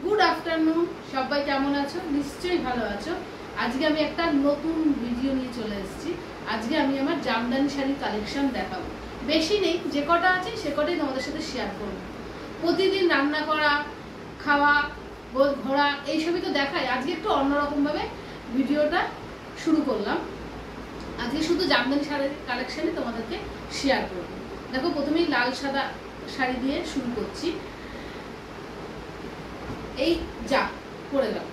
Good afternoon, সবাই কেমন আছো? নিশ্চয়ই ভালো আছো। আজকে আমি একটা নতুন ভিডিও নিয়ে চলে এসেছি। আজকে আমি আমার জামদানি শাড়ির কালেকশন দেখাবো। বেশি নেই, যে কটা আছে সে কটাই তোমাদের সাথে শেয়ার করবো। প্রতিদিন রান্না করা, খাওয়া, ঘোরা এইসবই তো দেখাই। আজকে একটু অন্যরকম ভাবে ভিডিওটা শুরু করলাম। আজকে শুধু জামদানি শাড়ির কালেকশনই তোমাদেরকে শেয়ার করবো। দেখো, প্রথমেই লাল সাদা শাড়ি দিয়ে শুরু করছি। এই যা পরে গেল,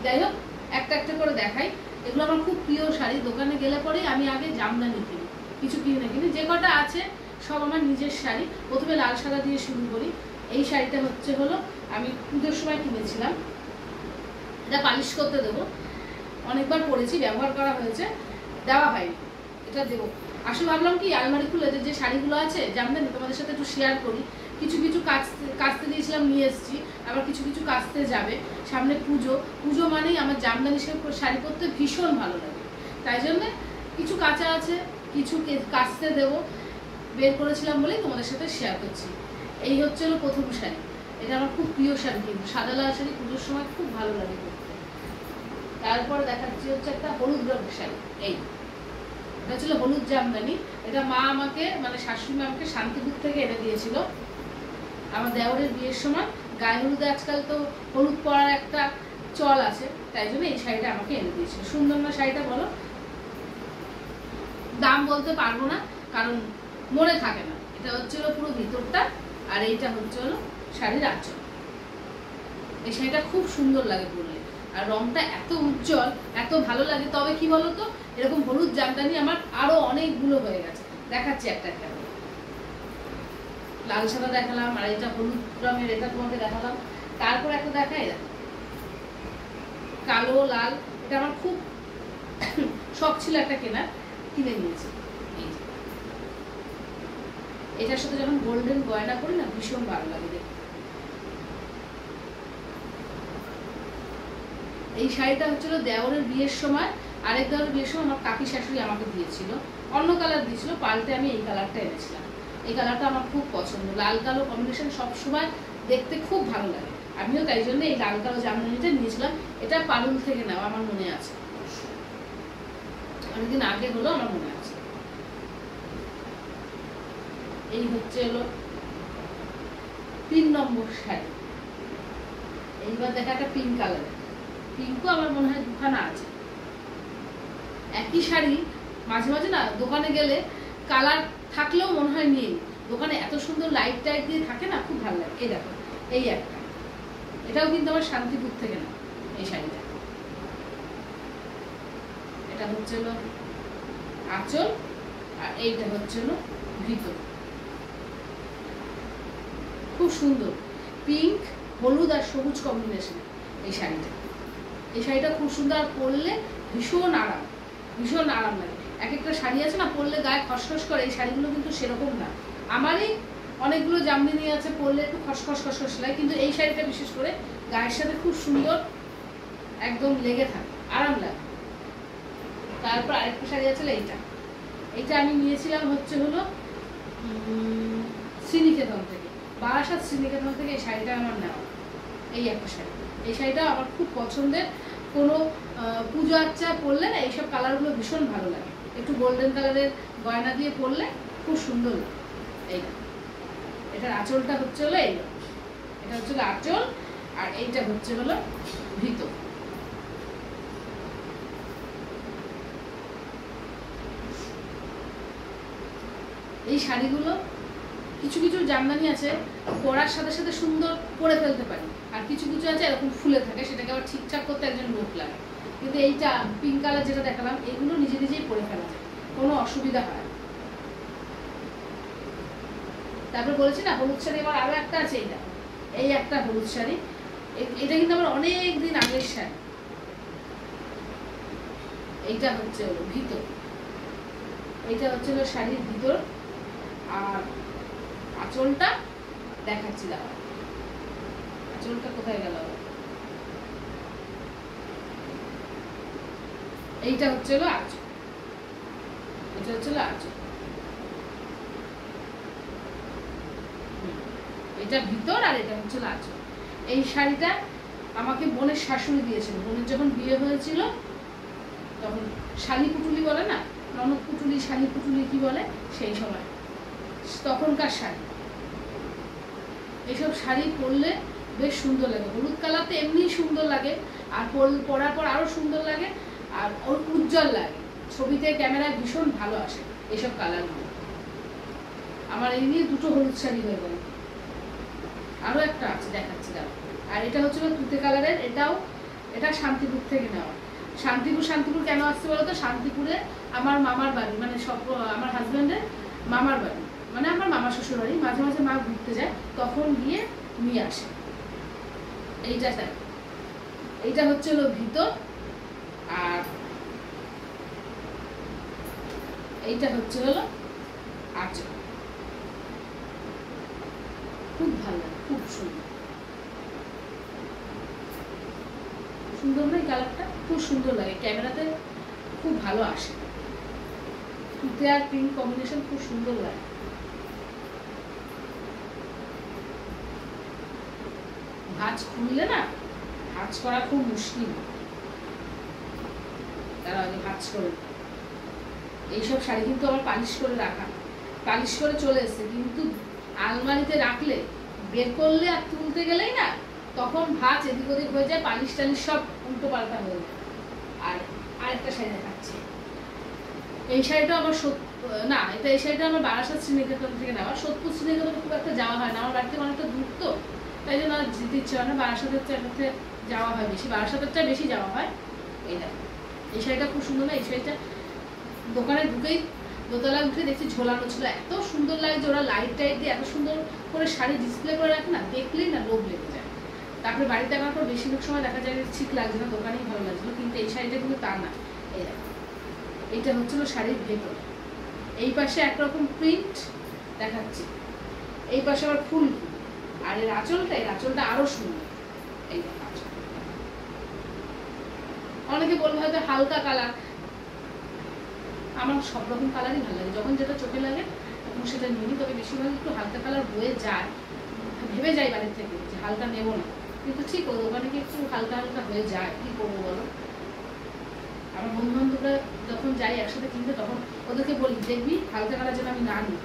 যাই হোক একটা একটা করে দেখাই। এগুলো আমার খুব প্রিয় শাড়ি। দোকানে গেলে পরেই আমি আগে জামদানি কিনি, কিছু কিনি না কিনি। যে কটা আছে সব আমার নিজের শাড়ি। প্রথমে লাল সাদা দিয়ে শুরু করি। এই শাড়িটা হলো আমি পুজোর সময় কিনেছিলাম। এটা পালিশ করতে দেবো, অনেকবার পরেছি, ব্যবহার করা হয়েছে, দেওয়া হয়নি, এটা দেবো। আসলে ভাবলাম কি আলমারি খুলে যে শাড়িগুলো আছে জামদানি তোমাদের সাথে একটু শেয়ার করি। কিছু কিছু কাচতে দিয়েছিলাম, নিয়ে এসেছি। আবার কিছু কিছু কাচতে যাবে। সামনে পুজো মানেই আমার জামদানি শাড়ি পরতে ভীষণ ভালো লাগে। তাই জন্যে কিছু কাঁচা আছে, কিছু কাচতে দেবো, বের করেছিলাম বলেই তোমাদের সাথে শেয়ার করছি। এই হলো প্রথম শাড়ি। এটা আমার খুব প্রিয় শাড়ি, কিন্তু সাদা লাল শাড়ি পুজোর সময় খুব ভালো লাগে পরতে। তারপর দেখাচ্ছি হচ্ছে একটা হলুদ রঙের শাড়ি। এটা ছিল হলুদ জামদানি। এটা মা আমাকে, মানে শাশুড়ি মা আমাকে শান্তিপুর থেকে এনে দিয়েছিল আমার দেওরের বিয়ের সময়। গায়ে হলুদে আজকাল তো হলুদ পরার একটা চল আছে, তাই জন্য এই শাড়িটা আমাকে এনে দিয়েছিল। সুন্দর না শাড়িটা বলো? দাম বলতে পারবো না, কারণ মনে থাকে না। এটা হচ্ছিল পুরো ভিতরটা, আর এইটা হলো শাড়ির আঁচল। এই শাড়িটা খুব সুন্দর লাগে পরলে, আর রংটা এত উজ্জ্বল, এত ভালো লাগে। তবে কি বলতো, এরকম হলুদ জামদানি আমার আরো অনেকগুলো হয়ে গেছে। দেখাচ্ছি একটা একটা। লাল সাদা দেখালাম, আর এটা হলুদ রঙের, এটা তোমাকে দেখালাম। তারপর একটা দেখাই, কালো লাল। এটা আমার খুব শখ ছিল একটা কেনার, কিনে নিয়েছি। এটার সাথে যখন গোল্ডেন গয়না করি না, ভীষণ ভালো লাগে দেখতে। এই শাড়িটা হচ্ছিল দেওরের বিয়ের সময়, আরেক দেওরের বিয়ের সময় আমার কাকি শাশুড়ি আমাকে দিয়েছিল। অন্য কালার দিয়েছিল, পাল্টে আমি এই কালারটা এনেছিলাম। এই কালারটা আমার খুব পছন্দ। লাল কালো কম্বিনেশন সবসময় দেখতে খুব ভালো লাগে। আমিও তাই জন্য এই লাল কালো জামদানিটা নিয়েছিলাম। এটা পারুল থেকে নেওয়া, আমার মনে আছে, অনেকদিন আগে হলো, আমার মনে আছে। এই হলো 3 নম্বর শাড়ি। এইবার দেখা একটা পিঙ্ক কালার। পিঙ্কও আমার মনে হয় দুখানা আছে। একই শাড়ি মাঝে মাঝে না দোকানে গেলে কালার থাকলেও মনে হয় নেই। দোকানে এত সুন্দর লাইট টাইট দিয়ে থাকে না, খুব ভালো লাগে। এই দেখো, এই একটা, এটাও কিন্তু আমার শান্তিপুর থেকে না। এই শাড়িটা, এটা হলো আঁচল, আর এইটা হলো ভিতর। খুব সুন্দর পিঙ্ক, হলুদ আর সবুজ কম্বিনেশন এই শাড়িটা। এই শাড়িটা খুব সুন্দর, আর পরলে ভীষণ আরাম, ভীষণ আরাম লাগে। এক একটা শাড়ি আছে না পরলে গায়ে খসখস করে, এই শাড়িগুলো কিন্তু সেরকম না। আমারই অনেকগুলো জামদানি আছে, পরলে একটু খসখস লাগে, কিন্তু এই শাড়িটা বিশেষ করে গায়ের সাথে খুব সুন্দর একদম লেগে থাকে, আরাম লাগে। তারপর আরেকটা শাড়ি আছে, এইটা আমি নিয়েছিলাম হলো শ্রীনিকেতন থেকে, বারাসাত শ্রীনিকেতন থেকে। এই শাড়িটা আমার নেওয়া, এই একটা শাড়ি। এই শাড়িটা আমার খুব পছন্দের। কোনো পুজো আচ্চা পরলে না এইসব কালারগুলো ভীষণ ভালো লাগে। একটু গোল্ডেন কালারের গয়না দিয়ে পরলে খুব সুন্দর লাগে। এটার আঁচলটা হলো এই, এটা হলো আঁচল, আর এইটা হলো ভিতর। এই শাড়িগুলো কিছু কিছু জামদানি আছে পরার সাথে সাথে সুন্দর পরে ফেলতে পারি, আর কিছু কিছু আছে এরকম ফুলে থাকে, সেটাকে আবার ঠিকঠাক করতে একজন লোক লাগে। কিন্তু এইটা পিঙ্ক কালার যেটা দেখালাম, এগুলো নিজে নিজেই পরে ফেলা যায়, কোনো অসুবিধা হয় না। তারপর বলেছি না হলুদ শাড়ি আমার আরো একটা আছে, এই একটা হলুদ শাড়ি। এটা কিন্তু আমার অনেক দিন আগের শাড়ি। এইটা হলো ভিতর, এইটা হলো শাড়ির ভিতর। আর আঁচলটা দেখাচ্ছি, দাঁড়া, আঁচলটা কোথায় গেল? এইটা হলো আঁচল, এটা হলো আঁচল। এটা ভিতর, আর এটা হচ্ছে আঁচল। এই শাড়িটা আমাকে বোনের শাশুড়ি দিয়েছিল। বোনের যখন বিয়ে হয়েছিল তখন শালি পুটুলি বলে না, ননদ পুটুলি শালি পুটুলি কি বলে, সেই সময় তখনকার শাড়ি। এইসব শাড়ি পরলে বেশ সুন্দর লাগে। হলুদ কালার তো এমনি সুন্দর লাগে, আর পরার পর আরো সুন্দর লাগে, আর ওর উজ্জ্বল লাগে, ছবিতে ক্যামেরায় ভীষণ ভালো আসে এইসব কালারগুলো। আমার এই নিয়ে দুটো হলুদ শাড়ি হয়ে গেল। আরো একটা আছে দেখাচ্ছি দাও। আর এটা হচ্ছিল তুতে কালারের, এটা শান্তিপুর থেকে নেওয়া। শান্তিপুর কেন আসছে বলতো, শান্তিপুরে আমার মামার বাড়ি, মানে সব আমার হাজব্যান্ডের মামার বাড়ি, মানে আমার মামা শ্বশুর বাড়ি। মাঝে মাঝে মা ঘুরতে যায়, তখন গিয়ে নিয়ে আসে। এইটা হচ্ছে হলো ভিতর, আর এইটা হচ্ছে হলো আঁচল। খুব ভালো লাগে, খুব সুন্দর না এই কালারটা? খুব সুন্দর লাগে, ক্যামেরাতে খুব ভালো আসে। তুতে আর পিঙ্ক কম্বিনেশন খুব সুন্দর লাগে। ভাঁজ খুললে না, ভাঁজ করা খুব মুশকিল, তার আগে ভাঁজ করে। এইসব শাড়ি কিন্তু আমার পালিশ করে রাখা, পালিশ করে চলে এসছে, কিন্তু আলমারিতে রাখলে বের করলে আর তুলতে গেলেই না, তখন ভাঁজ এদিক ওদিক হয়ে যায়, পালিশ টালিশ সব উল্টো পাল্টা হয়ে যায়। আর আরেকটা শাড়ি দেখাচ্ছি। এই শাড়িটা আমার না, এই শাড়িটা আমার বারাসাত শ্রীনিকেতন থেকে নেওয়া। সোদপুর শ্রীনিকেতন খুব একটা যাওয়া হয় না, আমার বাড়ি থেকে অনেকটা দূর তো, তাই জন্য আর যেতে ইচ্ছে হয় না। বারাসাতের চাইতে যাওয়া হয় বেশি, বারাসাতেরটা বেশি যাওয়া হয়। এই দেখো, এই শাড়িটা খুব সুন্দর না? এই শাড়িটা দোকানে ঢুকেই দোতলা উঠে দেখছি ঝোলানো ছিল, এত সুন্দর লাগছে। ওরা লাইট টাইট দিয়ে এত সুন্দর করে শাড়ি ডিসপ্লে করে রাখে না, দেখলেই না লোভ লেগে যায়। তারপরে বাড়িতে আনার পর বেশিরভাগ সময় দেখা যায় ঠিক লাগছে না, দোকানেই ভালো লাগছিল। কিন্তু এই শাড়িটা কিন্তু তা না। এই দেখো, এইটা হচ্ছিল শাড়ির ভেতর। এই পাশে একরকম প্রিন্ট দেখাচ্ছি, এই পাশে আবার ফুল, আর এর আঁচলটা আরো সুন্দর। এই আঁচল অনেকে বলবে হয়তো হালকা কালার, আমার সব রকম কালারই ভালো লাগে, যখন যেটা চোখে লাগে তখন সেটা নিই। তবে বেশিরভাগ একটু হালকা কালার হয়ে যায়, ভেবে যাই বাড়ির থেকে যে হালকা নেবো না, কিন্তু ঠিক ওই দোকানে কি একটু হালকা হালকা হয়ে যায়, কি করবো বলো। আমার বন্ধু বান্ধবরা যখন যাই একসাথে কিনতে, তখন ওদেরকে বলি দেখবি হালকা কালার যেন আমি না নিই।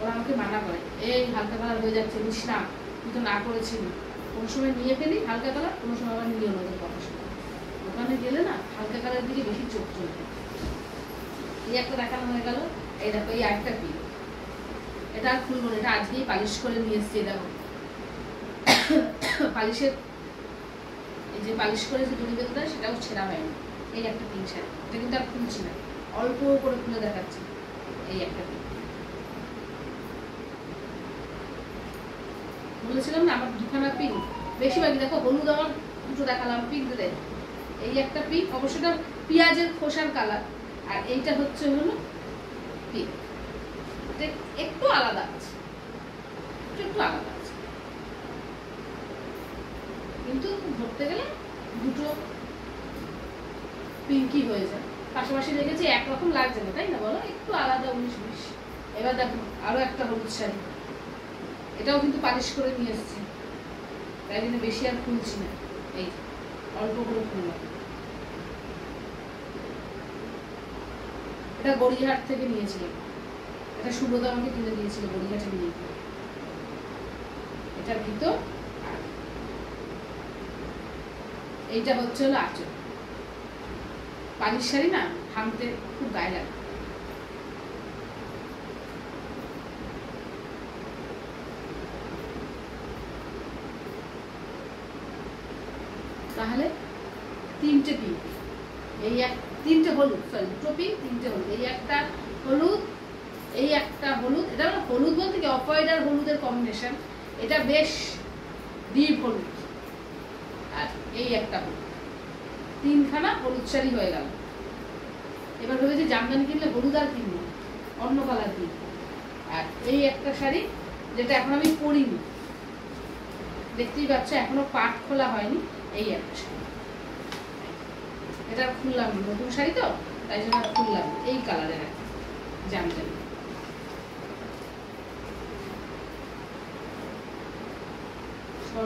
ওরা আমাকে মানা করে, এই হালকা কালার হয়ে যাচ্ছে, নিস না, তুই তো না করেছিলি। কোনো সময় নিয়ে ফেলি হালকা কালার, কোনো সময় আবার নিয়ে ওদের কথা শুনে। দোকানে গেলে না হালকা কালারের দিকে বেশি চোখ চলবে। এই একটা দেখানো হয়ে গেল। এই দেখো, এই আরেকটা পিন, এটা আর খুলবো না, এটা আজকেই পালিশ করে নিয়ে এসছি। দেখো পালিশের এই যে পালিশ করে যে দড়ি বেঁধে দেয়, সেটাও ছেঁড়া হয়নি। এই একটা পিন শাড়ি, এটা কিন্তু আর খুলছি না, অল্প করে খুলে দেখাচ্ছি। এই একটা পিন, বলেছিলাম না আমার দুখানা পিন, বেশিরভাগই দেখো হলুদ, আমার দুটো দেখালাম, পিঙ্ক দেয়। এই একটা পিঙ্ক, অবশ্যই পেঁয়াজের খোসার কালার, আর এইটা হচ্ছে হলো পিঙ্ক, একটু আলাদা আছে, একটু আলাদা আছে, কিন্তু ধরতে গেলে দুটো পিঙ্কই হয়ে যায়। পাশাপাশি রেখেছি, একরকম লাগছে না, তাই না বলো? একটু আলাদা 19-20। এবার দেখো আরো একটা হলুদ শাড়ি, এটাও কিন্তু পালিশ করে নিয়ে এসেছি, তাই জন্য বেশি আর খুলছি না, এই অল্প করে খুললাম। এটা গড়িয়াহাট থেকে নিয়েছিলাম, এটা সুব্রত আমাকে কিনে দিয়েছিল গড়িয়াহাটে নিয়ে। এটার ভিতর, আর এইটা হচ্ছে হলো আঁচল। পালিশ শাড়ি না ভাঙতে খুব গায়ে লাগে। তাহলে তিনটে পিঙ্ক, এই তিনটে হলুদ, সরি দুটো পিঙ্ক তিনটে হলুদ, এই একটা হলুদ, এই একটা হলুদ। এটা হলুদ বলতে কি অফ হোয়াইট আর হলুদের কম্বিনেশন, এটা বেশ ডিপ হলুদ, আর এই একটা হলুদ, তিনখানা হলুদ শাড়ি হয়ে গেল। এবার ভেবেছি জামদানি কিনলে হলুদ আর কিনবো, অন্য কালার কিনবো। আর এই একটা শাড়ি যেটা এখন আমি পরিনি, দেখতেই পাচ্ছ এখনো পাট খোলা হয়নি, এই একটা শাড়ি, এটা খুললাম নতুন শাড়ি তো, তাই জন্য খুললাম। এই কালারের জামদানি,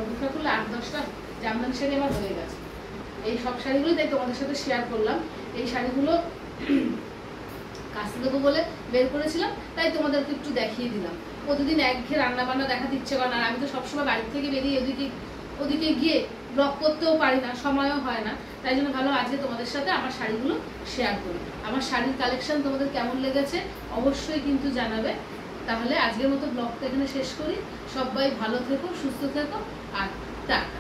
অপেক্ষা করলে 8-10টা জামদানি শাড়ি আমার হয়ে গেছে। এই সব শাড়িগুলোই তাই তোমাদের সাথে শেয়ার করলাম। এই শাড়িগুলো কাছে দেবো বলে বের করেছিলাম, তাই তোমাদেরকে একটু দেখিয়ে দিলাম। প্রতিদিন একঘেয়ে রান্না বান্না দেখাতে ইচ্ছে করে না, আর আমি তো সবসময় বাড়ি থেকে বেরিয়ে ওদিকে গিয়ে ব্লগ করতেও পারি না, সময়ও হয় না। তাই জন্য ভালো আজকে তোমাদের সাথে আমার শাড়িগুলো শেয়ার করি। আমার শাড়ির কালেকশন তোমাদের কেমন লেগেছে অবশ্যই কিন্তু জানাবে। তাহলে আজকের মতো ব্লগটা এখানে শেষ করি। সবাই ভালো থেকো, সুস্থ থেকো, আর টাটা।